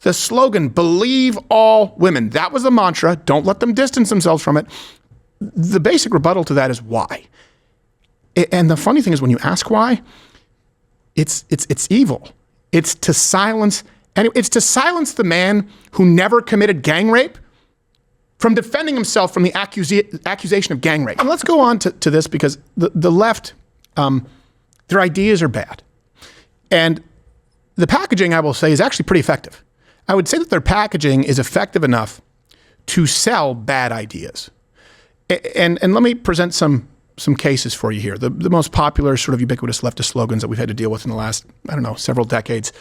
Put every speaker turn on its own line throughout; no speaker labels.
The slogan, believe all women. That was the mantra. Don't let them distance themselves from it. The basic rebuttal to that is why. And the funny thing is when you ask why, it's evil. It's to silence the man who never committed gang rape from defending himself from the accusation of gang rape. And let's go on to this because the left, their ideas are bad. And the packaging, I will say, is actually pretty effective. I would say that their packaging is effective enough to sell bad ideas. And let me present some cases for you here. The most popular sort of ubiquitous leftist slogans that we've had to deal with in the last, several decades.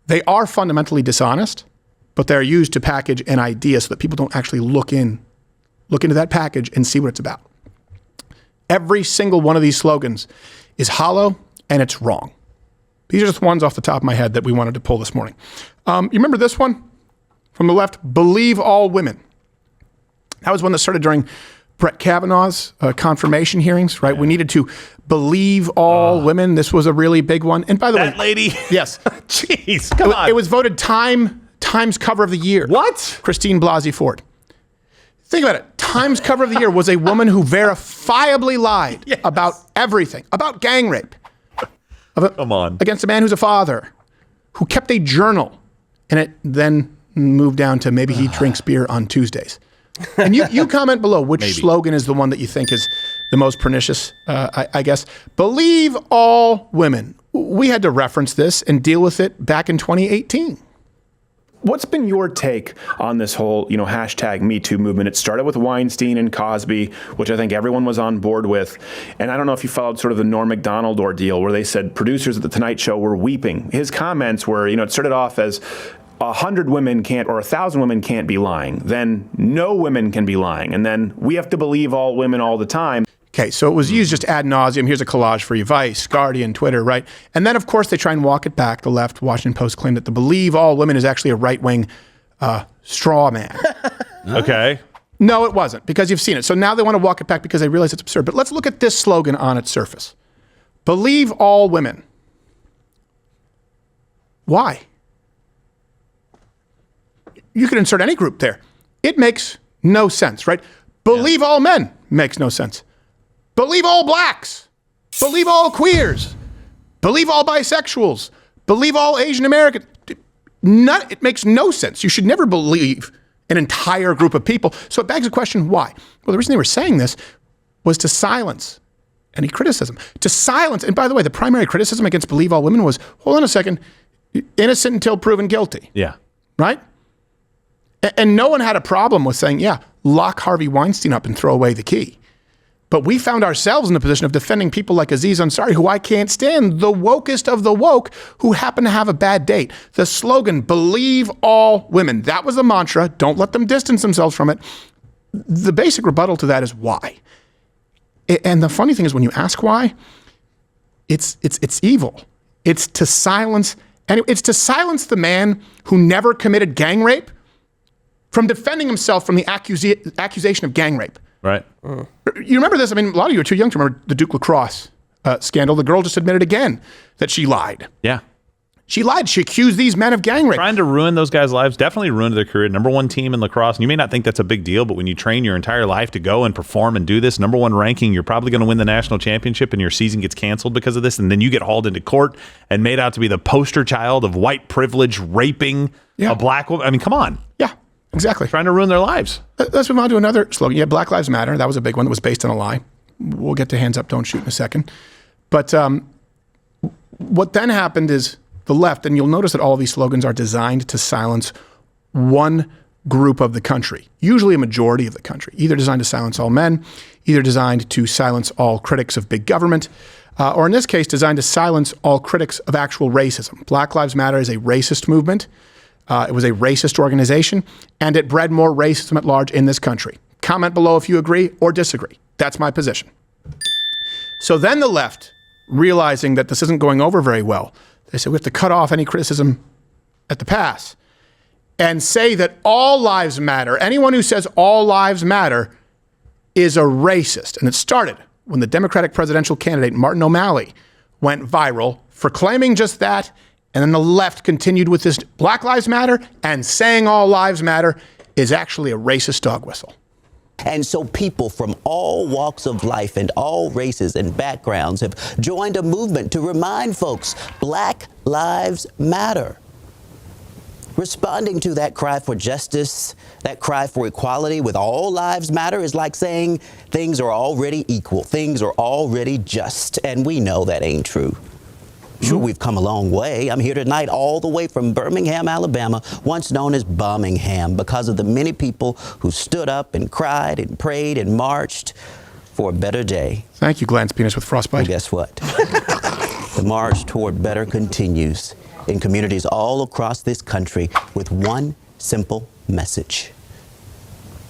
They are fundamentally dishonest, but they're used to package an idea so that people don't actually look into that package and see what it's about. Every single one of these slogans is hollow and it's wrong. These are just ones off the top of my head that we wanted to pull this morning. You remember this one from the left? Believe all women. That was one that started during Brett Kavanaugh's confirmation hearings, right? Yeah. We needed to believe all women. This was a really big one. And by the way,
that lady.
Yes.
Jeez, come on.
It was voted Time's cover of the year.
What?
Christine Blasey Ford. Think about it. Time's cover of the year was a woman who verifiably lied about everything, about gang rape.
Come on.
Against a man who's a father, who kept a journal, and it then moved down to maybe he drinks beer on Tuesdays. And you comment below which slogan is the one that you think is the most pernicious, I guess. Believe all women. We had to reference this and deal with it back in 2018.
What's been your take on this whole, hashtag Me Too movement? It started with Weinstein and Cosby, which I think everyone was on board with. And I don't know if you followed sort of the Norm Macdonald ordeal where they said producers at The Tonight Show were weeping. His comments were, it started off as 100 women can't, or 1,000 women can't be lying. Then no women can be lying. And then we have to believe all women all the time.
Okay, so it was used just ad nauseum. Here's a collage for you. Vice, Guardian, Twitter, right? And then, of course, they try and walk it back. The left, Washington Post, claimed that the believe all women is actually a right-wing straw man.
Okay.
No, it wasn't, because you've seen it. So now they want to walk it back because they realize it's absurd. But let's look at this slogan on its surface. Believe all women. Why? You could insert any group there. It makes no sense, right? Believe all men makes no sense. Believe all blacks. Believe all queers. Believe all bisexuals. Believe all Asian Americans. It makes no sense. You should never believe an entire group of people. So it begs the question, why? Well, the reason they were saying this was to silence any criticism. To silence, and by the way, the primary criticism against believe all women was, hold on a second, innocent until proven guilty.
Yeah.
Right? And no one had a problem with saying, lock Harvey Weinstein up and throw away the key. But we found ourselves in the position of defending people like Aziz Ansari, who I can't stand, the wokest of the woke, who happen to have a bad date. The slogan, believe all women. That was the mantra. Don't let them distance themselves from it. The basic rebuttal to that is why. And the funny thing is when you ask why, it's evil. It's to silence the man who never committed gang rape from defending himself from the accusation of gang rape.
Right.
You remember this? I mean, a lot of you are too young to remember the Duke Lacrosse scandal. The girl just admitted again that she lied.
Yeah.
She lied. She accused these men of gang rape.
Trying to ruin those guys' lives, definitely ruined their career. Number one team in lacrosse. And you may not think that's a big deal, but when you train your entire life to go and perform and do this, number one ranking, you're probably going to win the national championship and your season gets canceled because of this. And then you get hauled into court and made out to be the poster child of white privilege raping a black woman. I mean, come on.
Yeah. Exactly.
Trying to ruin their lives.
Let's move on to another slogan. Yeah, Black Lives Matter. That was a big one that was based on a lie. We'll get to hands up, don't shoot in a second. But what then happened is the left, and you'll notice that all of these slogans are designed to silence one group of the country, usually a majority of the country, either designed to silence all men, either designed to silence all critics of big government, or in this case, designed to silence all critics of actual racism. Black Lives Matter is a racist movement. It was a racist organization, and it bred more racism at large in this country. Comment below if you agree or disagree. That's my position. So then the left, realizing that this isn't going over very well, they said we have to cut off any criticism at the pass and say that all lives matter. Anyone who says all lives matter is a racist. And it started when the Democratic presidential candidate Martin O'Malley went viral for claiming just that And then the left continued with this Black Lives Matter, and saying all lives matter is actually a racist dog whistle.
And so people from all walks of life and all races and backgrounds have joined a movement to remind folks Black Lives Matter. Responding to that cry for justice, that cry for equality with all lives matter is like saying things are already equal, things are already just, and we know that ain't true. Sure, we've come a long way. I'm here tonight all the way from Birmingham, Alabama, once known as Bombingham, because of the many people who stood up and cried and prayed and marched for a better day.
Thank you, Glance Penis with frostbite.
And guess what? The march toward better continues in communities all across this country with one simple message.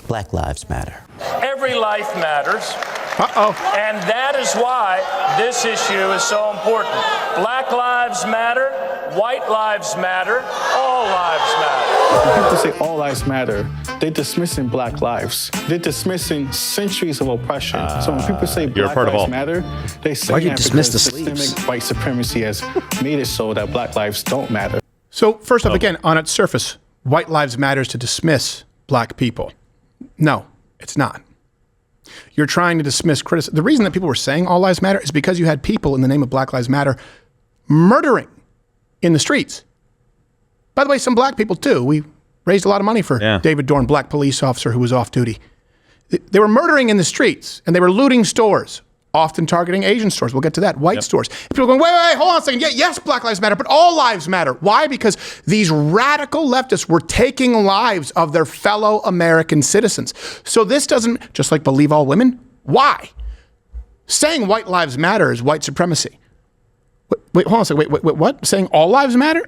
Black Lives Matter.
Every life matters.
Uh-oh.
And that is why this issue is so important. Black lives matter, white lives matter, all lives matter.
When people say all lives matter, they're dismissing black lives. They're dismissing centuries of oppression. So when people say black lives matter, they say
Why'd you dismiss the
systemic
sleeves?
white supremacy has made it so that black lives don't matter.
So first off, again, on its surface, white lives matters to dismiss black people. No, it's not. You're trying to dismiss criticism. The reason that people were saying all lives matter is because you had people in the name of Black Lives Matter murdering in the streets. By the way, some black people too. We raised a lot of money for David Dorn, black police officer who was off duty. They were murdering in the streets and they were looting stores, often targeting Asian stores. We'll get to that. White stores. People are going, wait, hold on a second. Yeah, yes, Black Lives Matter, but all lives matter. Why? Because these radical leftists were taking lives of their fellow American citizens. So this doesn't, just like believe all women, why? Saying white lives matter is white supremacy. Wait, hold on a second. Wait, what? Saying all lives matter?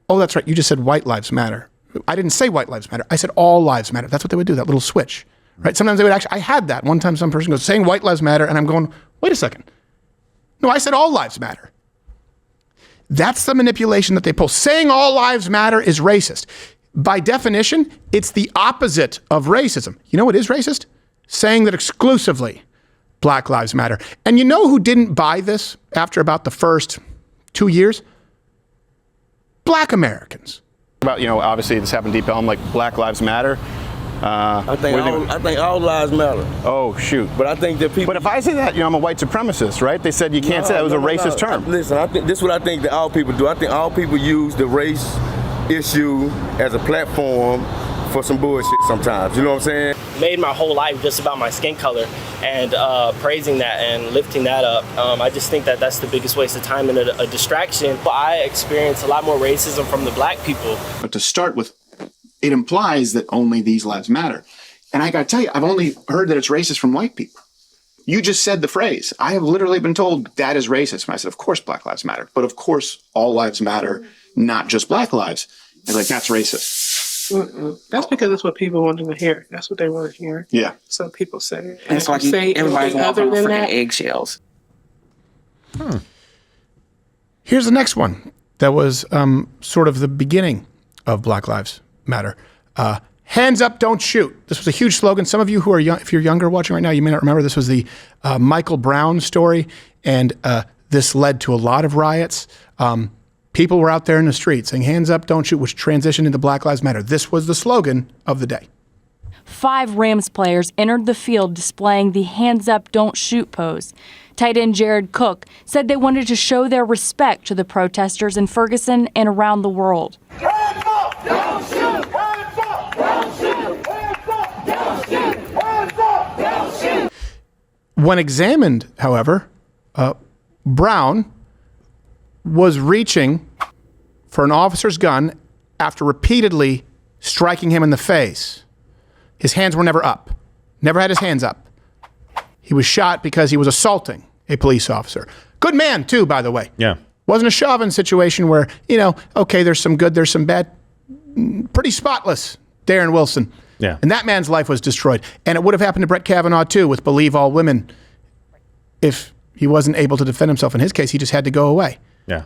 Oh, that's right. You just said white lives matter. I didn't say white lives matter. I said all lives matter. That's what they would do, that little switch. Right? Sometimes they would actually, I had that. One time some person goes, saying white lives matter, and I'm going, wait a second. No, I said all lives matter. That's the manipulation that they pull. Saying all lives matter is racist. By definition, it's the opposite of racism. You know what is racist? Saying that exclusively Black Lives Matter. And you know who didn't buy this after about the first 2 years? Black Americans.
About, obviously this happened deep Elm, like Black Lives Matter.
I think all lives matter.
Oh, shoot.
But I think that people...
But if I say that, I'm a white supremacist, right? They said you can't say that. It was a racist term.
Listen, I think this is what I think that all people do. I think all people use the race issue as a platform for some bullshit sometimes. You know what I'm saying?
Made my whole life just about my skin color, and praising that and lifting that up. I just think that that's the biggest waste of time and a distraction. I experience a lot more racism from the black people.
But to start with, it implies that only these lives matter. And I gotta tell you, I've only heard that it's racist from white people. You just said the phrase. I have literally been told that is racist. And I said, of course Black Lives Matter. But of course all lives matter, not just black lives. And like, that's racist.
That's because that's what people want to hear. That's what they want to hear.
Yeah.
So people say.
And it's like everybody's walking on freaking eggshells.
Here's the next one that was sort of the beginning of Black Lives Matter. Hands up, don't shoot. This was a huge slogan. Some of you who are young, if you're younger watching right now, you may not remember. This was the Michael Brown story, and this led to a lot of riots. People were out there in the street saying, hands up, don't shoot, which transitioned into Black Lives Matter. This was the slogan of the day.
5 Rams players entered the field displaying the hands up, don't shoot pose. Tight end Jared Cook said they wanted to show their respect to the protesters in Ferguson and around the world.
Hands up, don't shoot, hands up, don't shoot, hands up, don't shoot, hands up, don't shoot.
When examined, however, Brown was reaching for an officer's gun after repeatedly striking him in the face. His hands were never up. Never had his hands up. He was shot because he was assaulting a police officer. Good man, too, by the way.
Yeah.
Wasn't a Chauvin situation where, okay, there's some good, there's some bad. Pretty spotless, Darren Wilson.
Yeah.
And that man's life was destroyed. And it would have happened to Brett Kavanaugh, too, with Believe All Women. If he wasn't able to defend himself in his case, he just had to go away.
Yeah.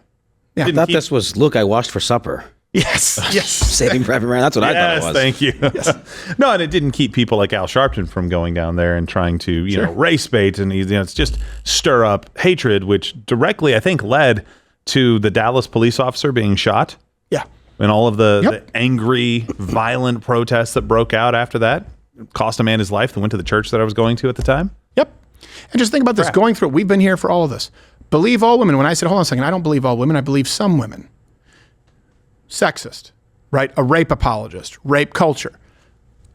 I thought this was, look, I washed for supper.
Yes.
Saving Private Ryan. That's what I thought it was.
Thank you. Yes. No, and it didn't keep people like Al Sharpton from going down there and trying to, race bait and it's just stir up hatred, which directly, I think, led to the Dallas police officer being shot.
Yeah.
And all of the angry, violent protests that broke out after that. Cost a man his life that went to the church that I was going to at the time.
Yep. And just think about this, going through it. We've been here for all of this. Believe all women. When I said, hold on a second, I don't believe all women. I believe some women. Sexist, right? A rape apologist, rape culture.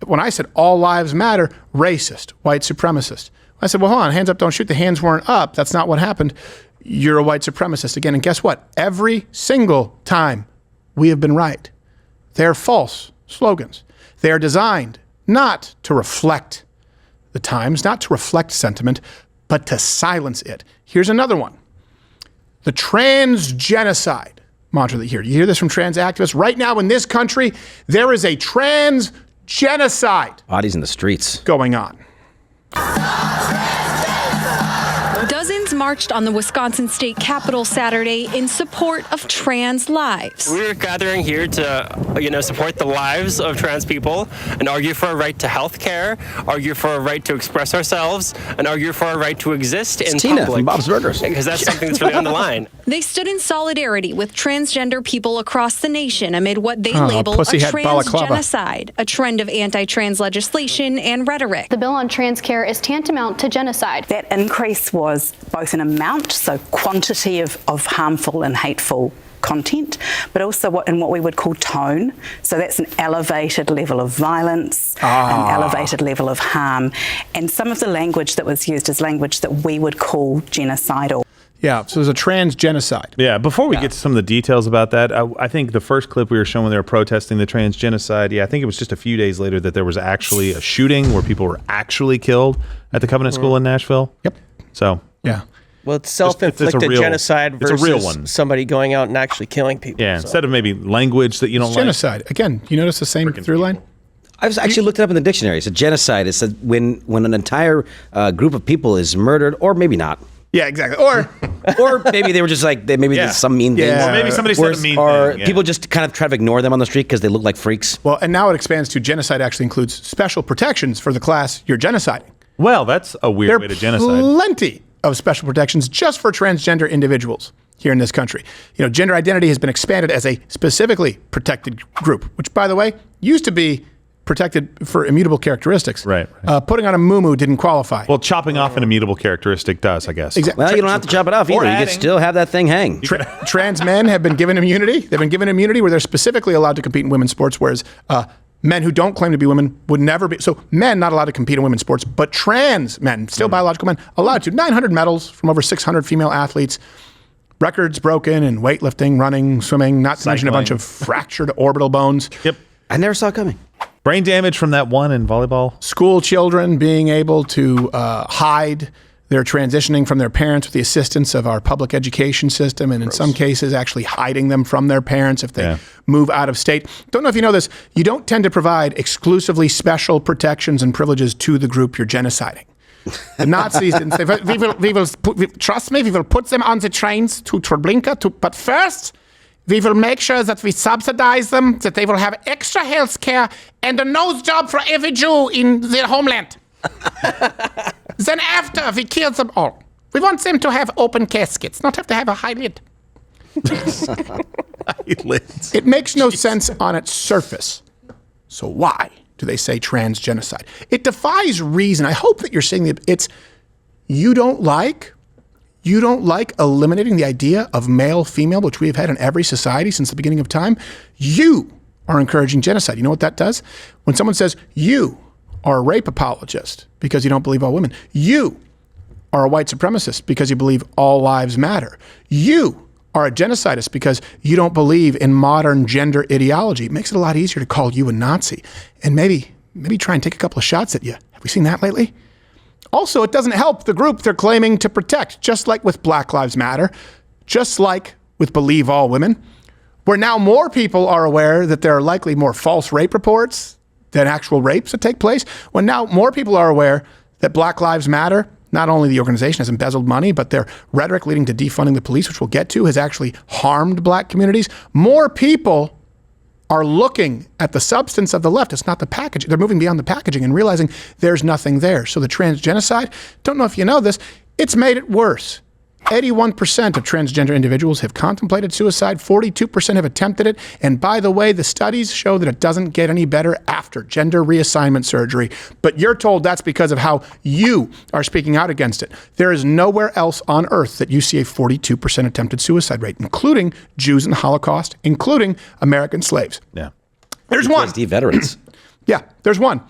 When I said all lives matter, racist, white supremacist. I said, well, hold on, hands up, don't shoot. The hands weren't up. That's not what happened. You're a white supremacist again. And guess what? Every single time we have been right. They're false slogans. They are designed not to reflect the times, not to reflect sentiment, but to silence it. Here's another one. The trans genocide mantra that you hear. You hear this from trans activists. Right now in this country, there is a trans genocide.
Bodies in the streets.
Going on.
Dozens marched on the Wisconsin state capitol Saturday in support of trans lives.
We're gathering here to, support the lives of trans people and argue for a right to health care, argue for a right to express ourselves, and argue for a right to exist in
Tina
public.
from Bob's Burgers.
Because that's something that's really on the line.
They stood in solidarity with transgender people across the nation amid what they label a trans genocide, a trend of anti-trans legislation and rhetoric.
The bill on trans care is tantamount to genocide.
That increase was both an amount, so quantity of harmful and hateful content, but also in what we would call tone. So that's an elevated level of violence, an elevated level of harm. And some of the language that was used is language that we would call genocidal.
Yeah, so there's a trans genocide.
Yeah, before we get to some of the details about that, I think the first clip we were showing when they were protesting the trans genocide, I think it was just a few days later that there was actually a shooting where people were actually killed at the Covenant School in Nashville.
Yep.
So,
yeah.
Well, it's self-inflicted genocide versus somebody going out and actually killing people.
Yeah, instead of maybe language that you don't like.
Genocide. Again, you notice the same through line?
I've actually looked it up in the dictionary. It's a genocide. It's when an entire group of people is murdered, or maybe not.
Yeah, exactly. Or
maybe they were just like, maybe there's some mean thing.
Or maybe somebody said a mean thing. Yeah.
People just kind of try to ignore them on the street because they look like freaks.
Well, and now it expands to genocide actually includes special protections for the class you're genociding.
Well, that's a weird way to genocide.
Plenty of special protections just for transgender individuals here in this country. Gender identity has been expanded as a specifically protected group, which, by the way, used to be protected for immutable characteristics.
Right.
Putting on a muumuu didn't qualify.
Well, chopping off an immutable characteristic does, I guess.
Exactly.
Well, you don't have to chop it off either. You can still have that thing hang.
Trans men have been given immunity. They've been given immunity where they're specifically allowed to compete in women's sports, whereas men who don't claim to be women would never be. So men not allowed to compete in women's sports, but trans men, still biological men, allowed to. 900 medals from over 600 female athletes. Records broken in weightlifting, running, swimming, not to mention a bunch of fractured orbital bones.
Yep.
I never saw it coming.
Brain damage from that one in volleyball.
School children being able to hide their transitioning from their parents with the assistance of our public education system, and in some cases actually hiding them from their parents if they move out of state. Don't know if you know this, you don't tend to provide exclusively special protections and privileges to the group you're genociding. The Nazis didn't say, trust me, we will put them on the trains to Treblinka, but first, we will make sure that we subsidize them, that they will have extra health care and a nose job for every Jew in their homeland. Then after we kill them all, we want them to have open caskets, not have to have a high lid. It makes no sense on its surface. So why do they say trans genocide? It defies reason. I hope that you're saying that it's you don't like eliminating the idea of male-female, which we have had in every society since the beginning of time. You are encouraging genocide. You know what that does? When someone says you are a rape apologist because you don't believe all women, you are a white supremacist because you believe all lives matter, you are a genocidist because you don't believe in modern gender ideology, it makes it a lot easier to call you a Nazi and maybe try and take a couple of shots at you. Have we seen that lately? Also, it doesn't help the group they're claiming to protect, just like with Black Lives Matter, just like with Believe All Women, where now more people are aware that there are likely more false rape reports than actual rapes that take place, when now more people are aware that Black Lives Matter, not only the organization has embezzled money, but their rhetoric leading to defunding the police, which we'll get to, has actually harmed black communities. More people are looking at the substance of the left. It's not the package. They're moving beyond the packaging and realizing there's nothing there. So the trans genocide, don't know if you know this, it's made it worse. 81% of transgender individuals have contemplated suicide. 42% have attempted it. And by the way, the studies show that it doesn't get any better after gender reassignment surgery. But you're told that's because of how you are speaking out against it. There is nowhere else on earth that you see a 42% attempted suicide rate, including Jews in the Holocaust, including American slaves.
Yeah.
There's one.
PTSD veterans.
Yeah, there's one.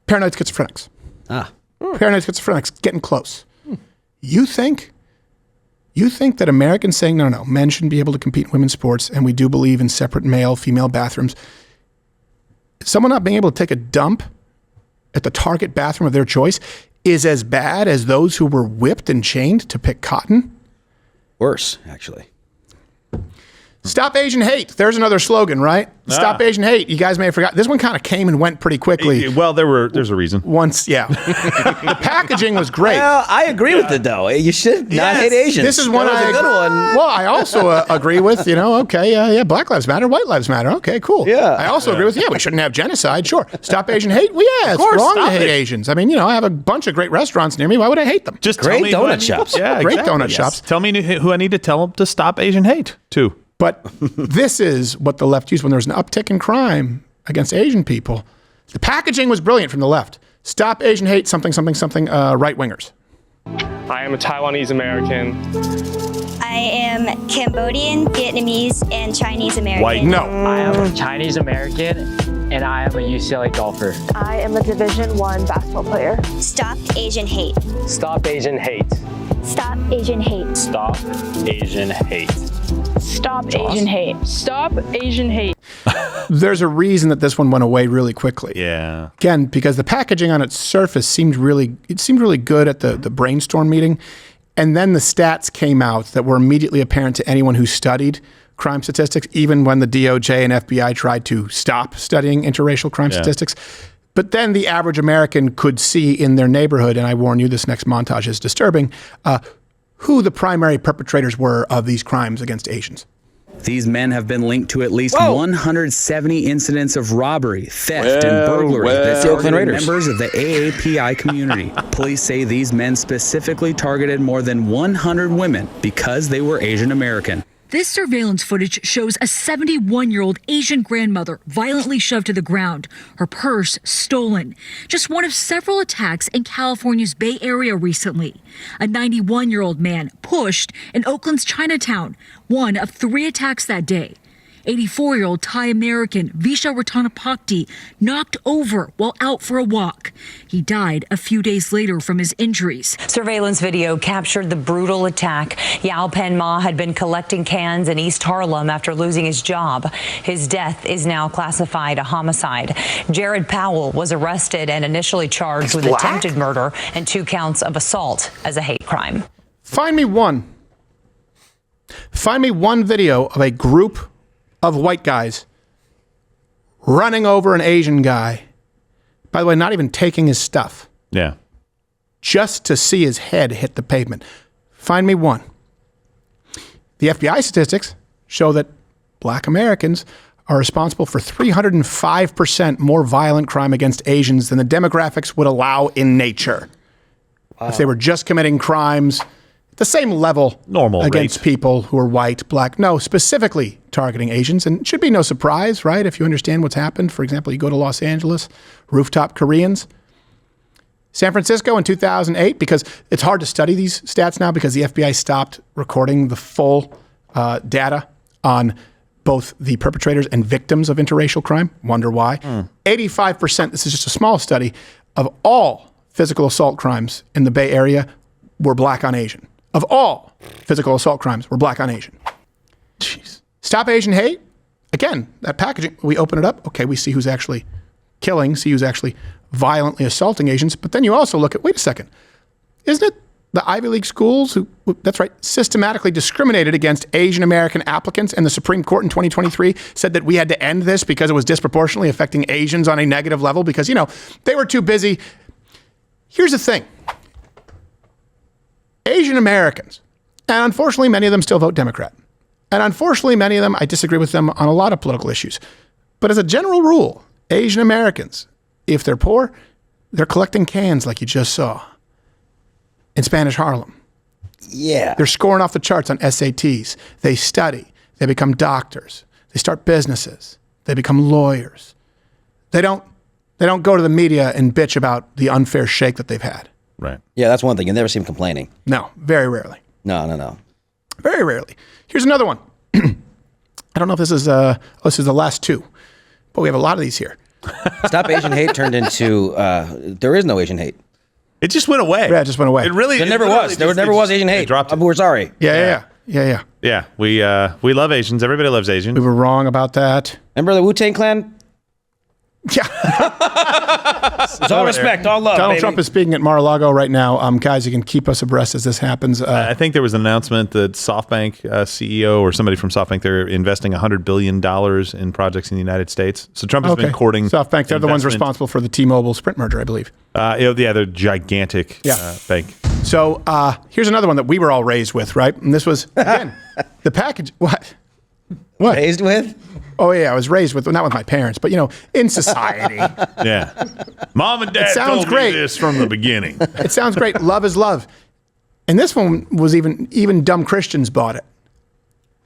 Paranoid schizophrenics. Paranoid schizophrenics, getting close. You think that Americans saying, no, men shouldn't be able to compete in women's sports, and we do believe in separate male-female bathrooms, someone not being able to take a dump at the Target bathroom of their choice is as bad as those who were whipped and chained to pick cotton?
Worse, actually.
Stop Asian hate. There's another slogan, right? Stop Asian hate. You guys may have forgotten. This one kind of came and went pretty quickly.
Well, there's a reason.
Once, yeah. The packaging was great.
Well, I agree with it, though. You should not hate Asians.
This is one
that was a good one.
Well, I also agree with, okay, Black Lives Matter, White Lives Matter. Okay, cool.
Yeah.
I also agree with, we shouldn't have genocide. Sure. Stop Asian hate. Well, yeah, it's wrong to hate Asians. I mean, I have a bunch of great restaurants near me. Why would I hate them?
Just
great donut shops.
Yeah,
great donut shops.
Tell me who I need to tell them to stop Asian hate to.
But this is what the left used when there was an uptick in crime against Asian people. The packaging was brilliant from the left. Stop Asian hate, something, right-wingers.
I am a Taiwanese American.
I am Cambodian, Vietnamese, and Chinese American.
White, no.
I am a Chinese American, and I am a UCLA golfer.
I am a Division I basketball player.
Stop Asian hate.
Stop Asian hate.
Stop Asian hate.
Stop Asian hate.
Stop Asian hate. Stop Asian hate.
There's a reason that this one went away really quickly.
Yeah.
Again, because the packaging on its surface seemed really good at the brainstorm meeting. And then the stats came out that were immediately apparent to anyone who studied crime statistics, even when the DOJ and FBI tried to stop studying interracial crime statistics. But then the average American could see in their neighborhood, and I warn you, this next montage is disturbing, who the primary perpetrators were of these crimes against Asians.
These men have been linked to at least 170 incidents of robbery, theft, and burglary that targeted members of the AAPI community. Police say these men specifically targeted more than 100 women because they were Asian American.
This surveillance footage shows a 71-year-old Asian grandmother violently shoved to the ground, her purse stolen. Just one of several attacks in California's Bay Area recently. A 91-year-old man pushed in Oakland's Chinatown, one of 3 attacks that day. 84-year-old Thai American Visha Ratanapakdi knocked over while out for a walk. He died a few days later from his injuries.
Surveillance video captured the brutal attack. Yao Pen Ma had been collecting cans in East Harlem after losing his job. His death is now classified a homicide. Jared Powell was arrested and initially charged with attempted murder and 2 counts of assault as a hate crime.
Find me one video of a group of white guys running over an Asian guy. By the way, not even taking his stuff.
Yeah.
Just to see his head hit the pavement. Find me one. The FBI statistics show that Black Americans are responsible for 305% more violent crime against Asians than the demographics would allow in nature. Wow. If they were just committing crimes at the same level against people who are white, black, no, specifically targeting Asians. And it should be no surprise, right? If you understand what's happened. For example, you go to Los Angeles, rooftop Koreans. San Francisco in 2008, because it's hard to study these stats now because the FBI stopped recording the full data on both the perpetrators and victims of interracial crime. Wonder why. 85%, this is just a small study, of all physical assault crimes in the Bay Area were Black on Asian. Of all physical assault crimes were Black on Asian. Jeez. Stop Asian hate. Again, that packaging, we open it up. Okay, we see who's actually killing, see who's actually violently assaulting Asians. But then you also look at, wait a second, isn't it the Ivy League schools who, that's right, systematically discriminated against Asian American applicants, and the Supreme Court in 2023 said that we had to end this because it was disproportionately affecting Asians on a negative level because, they were too busy. Here's the thing. Asian Americans, and unfortunately many of them still vote Democrat, and unfortunately many of them, I disagree with them on a lot of political issues. But as a general rule, Asian Americans, if they're poor, they're collecting cans like you just saw in Spanish Harlem.
Yeah.
They're scoring off the charts on SATs. They study. They become doctors. They start businesses. They become lawyers. They don't go to the media and bitch about the unfair shake that they've had.
Right.
Yeah, that's one thing. You never see them complaining.
No, very rarely.
No.
Very rarely. Here's another one. I don't know if this is this is the last two, but we have a lot of these here.
Stop Asian hate turned into there is no Asian hate.
It just went away.
Yeah, it just went away.
It really.
There never was. There never was Asian hate. We're sorry.
Yeah.
Yeah. We love Asians. Everybody loves Asians.
We were wrong about that.
Remember the Wu-Tang Clan?
Yeah.
It's all respect, all love.
Donald
baby.
Trump is speaking at Mar-a-Lago right now. Guys, you can keep us abreast as this happens.
I think there was an announcement that SoftBank CEO or somebody from SoftBank, they're investing $100 billion in projects in the United States. So Trump has been courting
SoftBank. They're the ones responsible for the T-Mobile Sprint merger, I believe.
They're gigantic bank.
So here's another one that we were all raised with, right? And this was, again, the package. What?
Raised with?
Oh, yeah, I was raised with, not with my parents, but, in society.
Yeah. Mom and Dad
sounds
told
great.
me this from the beginning.
It sounds great. Love is love. And this one was even dumb Christians bought it.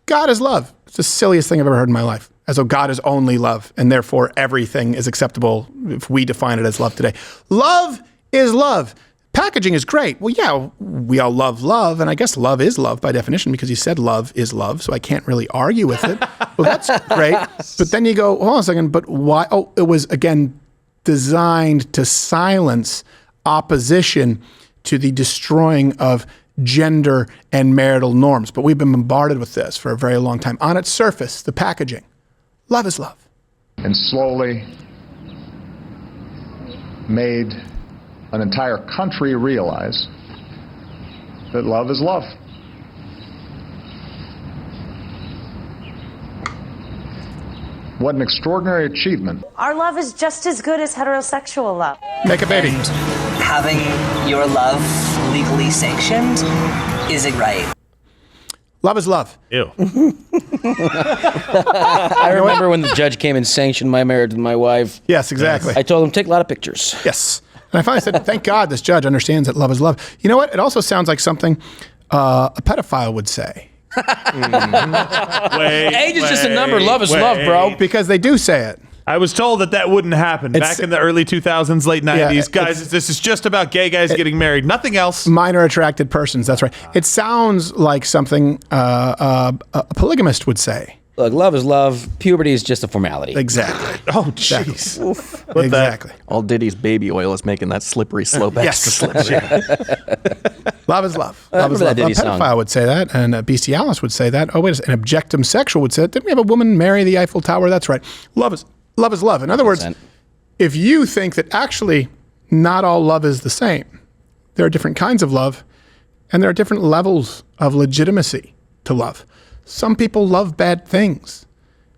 God is love. It's the silliest thing I've ever heard in my life. As though God is only love, and therefore everything is acceptable if we define it as love today. Love is love. Packaging is great. Well, yeah, we all love love, and I guess love is love by definition because you said love is love, so I can't really argue with it. Well, that's great. But then you go, hold on a second, but why? Oh, it was, again, designed to silence opposition to the destroying of gender and marital norms. But we've been bombarded with this for a very long time. On its surface, the packaging, love is love.
And slowly made an entire country realize that love is love. What an extraordinary achievement.
Our love is just as good as heterosexual love.
Make a baby.
Having your love legally sanctioned, is it right?
Love is love.
Ew.
I remember when the judge came and sanctioned my marriage with my wife.
Yes, exactly.
I told him, take a lot of pictures.
Yes. And I finally said, thank God this judge understands that love is love. You know what? It also sounds like something a pedophile would say.
Age is just a number. Love is love, bro.
Because they do say it.
I was told that wouldn't happen back in the early 2000s, late 90s. Guys, this is just about gay guys getting married. Nothing else.
Minor attracted persons. That's right. It sounds like something a polygamist would say.
Look, love is love. Puberty is just a formality.
Exactly.
Oh, jeez.
Exactly.
All Diddy's baby oil is making that slippery slope extra slippery.
Love is love. Love is love. A pedophile would say that, and a bestialist would say that. Oh, wait a second. An objectum sexual would say that. Didn't we have a woman marry the Eiffel Tower? That's right. Love is love. In other words, if you think that actually not all love is the same, there are different kinds of love, and there are different levels of legitimacy to love. Some people love bad things.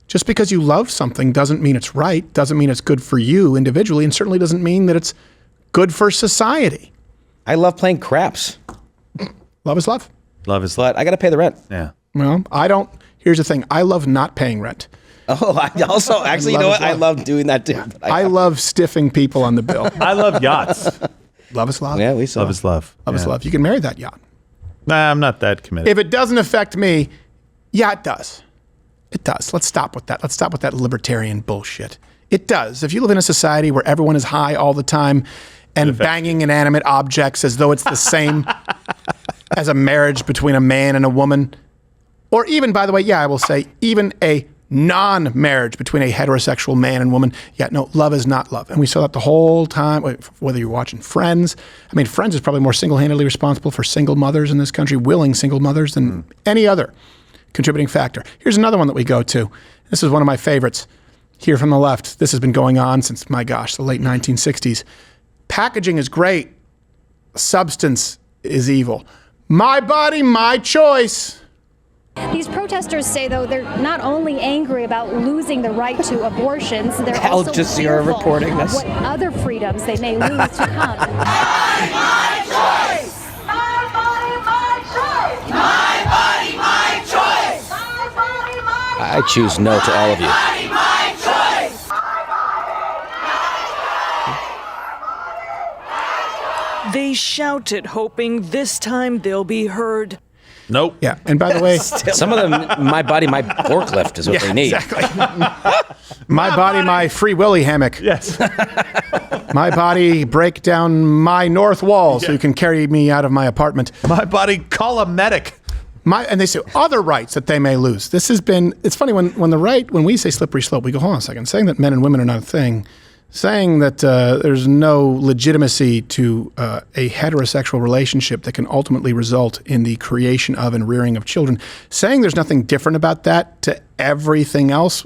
Just because you love something doesn't mean it's right, doesn't mean it's good for you individually, and certainly doesn't mean that it's good for society.
I love playing craps.
Love is love.
Love is
love. I got to pay the rent.
Yeah.
Well, I don't. Here's the thing. I love not paying rent.
Oh, I also, actually, you know what? I love doing that too.
I love stiffing people on the bill.
I love yachts.
Love is love.
Yeah, we saw.
Love is love.
Love is love. You can marry that yacht.
Nah, I'm not that committed.
If it doesn't affect me, yeah, it does. It does. Let's stop with that. Let's stop with that libertarian bullshit. It does. If you live in a society where everyone is high all the time and banging inanimate objects as though it's the same as a marriage between a man and a woman, or even, by the way, yeah, I will say, even a non-marriage between a heterosexual man and woman. Yeah, no, love is not love. And we saw that the whole time, whether you're watching Friends. I mean, Friends is probably more single-handedly responsible for single mothers in this country, willing single mothers, than any other contributing factor. Here's another one that we go to. This is one of my favorites here from the left. This has been going on since, my gosh, the late 1960s. Packaging is great. Substance is evil. My body, my choice.
These protesters say, though, they're not only angry about losing the right to abortions, they're also fearful
reporting this.
of what other freedoms they may lose to come.
My choice! My body, my choice! My body, my choice! My body, my choice!
I choose no to all of you.
My body, my choice!
They shouted, hoping this time they'll be heard.
Nope.
Yeah, and by the way,
some of them, my body, my forklift is what they need.
Exactly. My body, my Free Willy hammock.
Yes.
My body, break down my north wall so you can carry me out of my apartment.
My body, call a medic.
And they say other rights that they may lose. This has been, it's funny when we say slippery slope, we go, hold on a second, saying that men and women are not a thing, saying that there's no legitimacy to a heterosexual relationship that can ultimately result in the creation of and rearing of children, saying there's nothing different about that to everything else,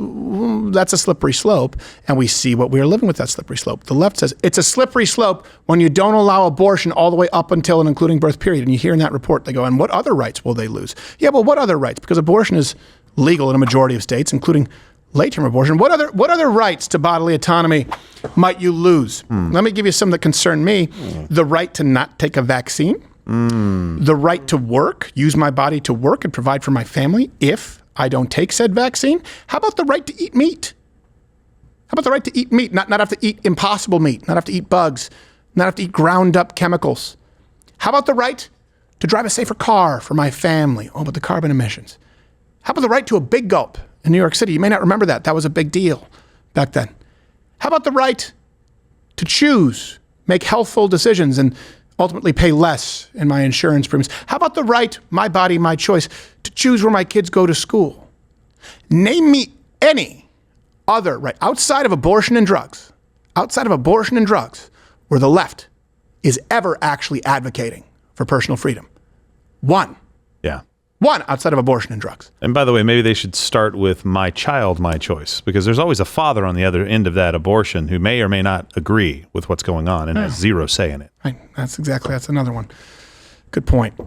that's a slippery slope, and we see what we are living with that slippery slope. The left says it's a slippery slope when you don't allow abortion all the way up until and including birth period, and you hear in that report, they go, and what other rights will they lose? Yeah, well, what other rights? Because abortion is legal in a majority of states, including late-term abortion. What other rights to bodily autonomy might you lose? Let me give you some that concern me. The right to not take a vaccine. The right to work, use my body to work and provide for my family if I don't take said vaccine. How about the right to eat meat? How about the right to eat meat, not have to eat impossible meat, not have to eat bugs, not have to eat ground up chemicals? How about the right to drive a safer car for my family? Oh, but the carbon emissions. How about the right to a big gulp in New York City? You may not remember that. That was a big deal back then. How about the right to choose, make healthful decisions, and ultimately pay less in my insurance premiums? How about the right, my body, my choice, to choose where my kids go to school? Name me any other right outside of abortion and drugs, where the left is ever actually advocating for personal freedom. One.
Yeah.
One outside of abortion and drugs.
And by the way, maybe they should start with my child, my choice, because there's always a father on the other end of that abortion who may or may not agree with what's going on and has zero say in it.
Right. That's another one. Good point.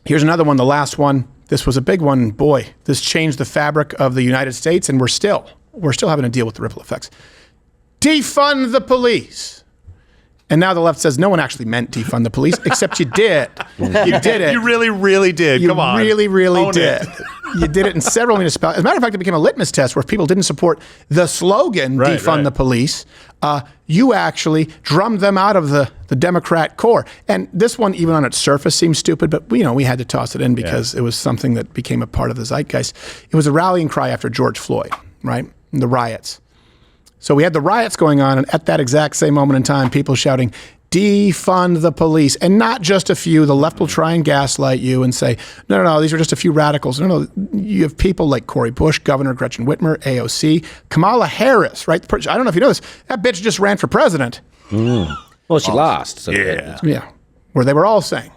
Here's another one, the last one. This was a big one. Boy, this changed the fabric of the United States, and we're still having to deal with the ripple effects. Defund the police. And now the left says no one actually meant defund the police, except you did. You did it.
You really, really did. Come on.
You really, really
Own
did.
it.
You did it in several municipalities. As a matter of fact, it became a litmus test where if people didn't support the slogan, defund the police, you actually drummed them out of the Democrat core. And this one, even on its surface, seems stupid, but we had to toss it in because it was something that became a part of the zeitgeist. It was a rallying cry after George Floyd, right? And the riots. So we had the riots going on, and at that exact same moment in time, people shouting, defund the police. And not just a few. The left will try and gaslight you and say, no, these are just a few radicals. No, you have people like Cori Bush, Governor Gretchen Whitmer, AOC, Kamala Harris, right? I don't know if you know this. That bitch just ran for president.
Well, she lost. So
yeah. Where they were all saying,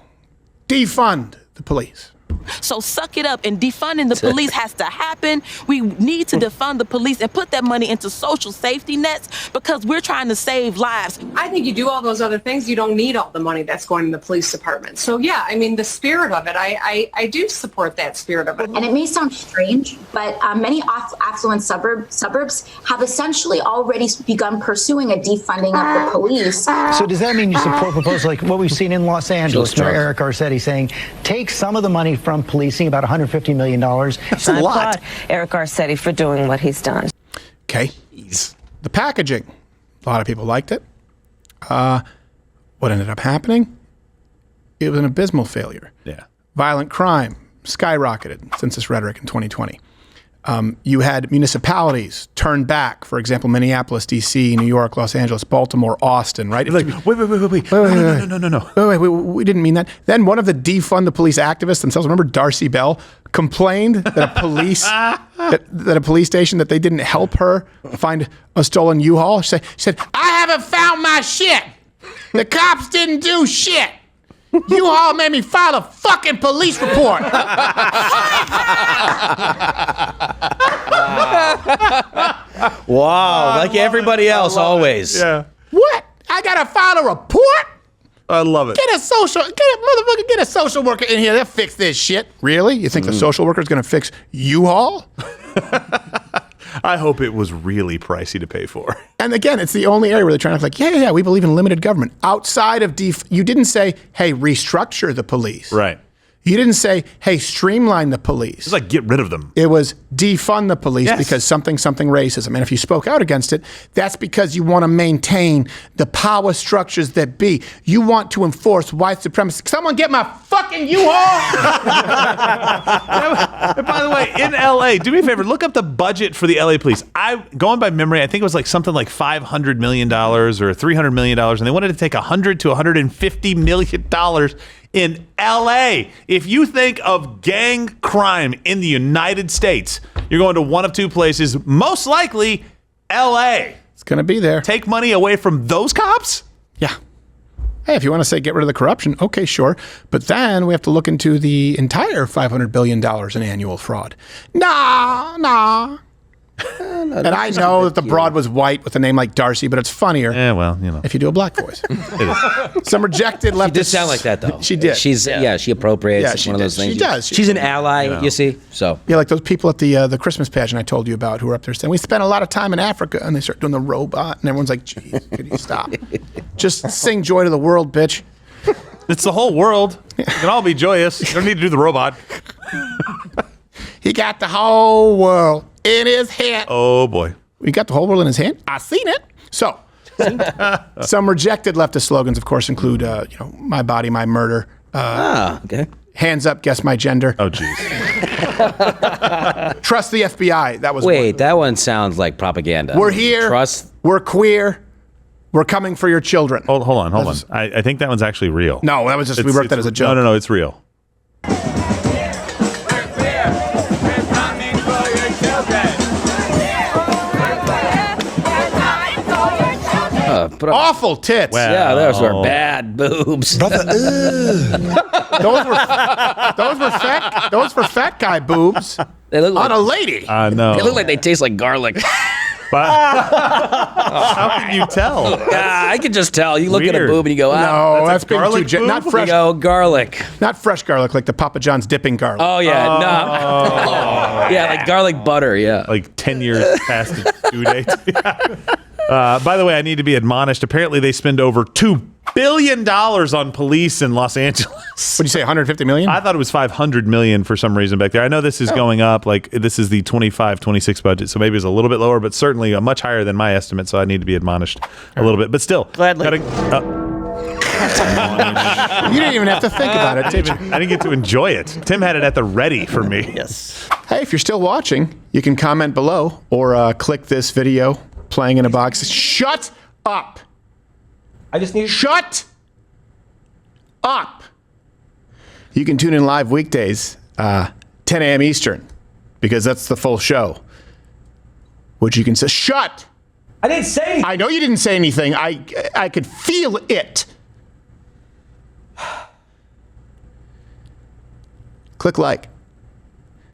defund the police.
So suck it up, and defunding the police has to happen. We need to defund the police and put that money into social safety nets because we're trying to save lives.
I think you do all those other things, you don't need all the money that's going to the police department. So yeah, I mean, the spirit of it, I do support that spirit of it.
And it may sound strange, but many affluent suburbs have essentially already begun pursuing a defunding of the police.
So does that mean you support proposals like what we've seen in Los Angeles, Mayor Eric Garcetti saying, take some of the money from policing, about $150 million.
That's a lot.
Eric Garcetti for doing what he's done.
Okay. The packaging. A lot of people liked it. What ended up happening? It was an abysmal failure.
Yeah.
Violent crime skyrocketed since this rhetoric in 2020. You had municipalities turn back, for example, Minneapolis, D.C., New York, Los Angeles, Baltimore, Austin, right?
Like, wait.
No. We didn't mean that. Then one of the defund the police activists themselves, remember Darcy Bell, complained that a police that a police station, that they didn't help her find a stolen U-Haul. She said, I haven't found my shit. The cops didn't do shit. U-Haul made me file a fucking police report.
Wow, like everybody else, always.
Yeah.
What? I gotta file a report?
I love it.
Get a social worker in here. They'll fix this shit. Really? You think the social worker is gonna fix U-Haul?
I hope it was really pricey to pay for.
And again, it's the only area where they're trying to like, yeah, we believe in limited government. Outside of you didn't say, hey, restructure the police.
Right.
You didn't say, hey, streamline the police.
It's like get rid of them.
It was defund the police because something racism. And if you spoke out against it, that's because you want to maintain the power structures that be. You want to enforce white supremacy. Someone get my fucking U-Haul!
And by the way, in LA, do me a favor, look up the budget for the LA police. Going by memory, I think it was like something like $500 million or $300 million, and they wanted to take $100 to $150 million in LA. If you think of gang crime in the United States, you're going to one of two places, most likely LA.
It's going to be there.
Take money away from those cops?
Yeah. Hey, if you want to say get rid of the corruption, okay, sure. But then we have to look into the entire $500 billion in annual fraud. Nah. And I know that the broad was white with a name like Darcy, but it's funnier.
Yeah, well, you know.
If you do a black voice.
It is.
Some rejected leftist.
She did sound like that, though.
She did.
She appropriates.
Yeah,
It's
she
one of those
did.
things.
She does.
She's an ally, you see. So
yeah, like those people at the Christmas pageant I told you about who were up there saying, we spent a lot of time in Africa, and they start doing the robot, and everyone's like, geez, could you stop? Just sing joy to the world, bitch.
It's the whole world. You can all be joyous. You don't need to do the robot.
He got the whole world in his hand.
Oh, boy.
We got the whole world in his hand? I seen it. So, some rejected leftist slogans, of course, include, my body, my murder.
Okay.
Hands up, guess my gender.
Oh, geez.
Trust the FBI. That was
that one sounds like propaganda.
We're here. We're queer. We're coming for your children.
Hold on. I think that one's actually real.
No, that was just, we wrote that as a joke.
No, it's real.
Awful tits.
Well, yeah, those were bad boobs.
Brother, those were fat guy boobs.
They look
on a lady.
No.
They look like they taste like garlic.
How can you tell?
I can just tell. You look at a boob and you go,
no, that's being
garlic
too not fresh.
You go, garlic.
Not fresh garlic, like the Papa John's dipping garlic.
Oh, yeah. Yeah, like garlic butter, yeah.
Like 10 years past the due date. By the way, I need to be admonished. Apparently, they spend over $2 billion on police in Los Angeles.
What do you say, 150 million?
I thought it was 500 million for some reason back there. I know this is going up. Like, this is the 25-26 budget, so maybe it's a little bit lower, but certainly a much higher than my estimate, so I need to be admonished a little bit. But still.
Gladly.
You didn't even have to think about it, did you?
I didn't get to enjoy it. Tim had it at the ready for me.
Yes.
Hey, if you're still watching, you can comment below or click this video playing in a box. Shut up.
I just need
Shut up. You can tune in live weekdays, 10 a.m. Eastern, because that's the full show. Which you can say, shut.
I didn't say anything.
I know you didn't say anything. I could feel it. Click like.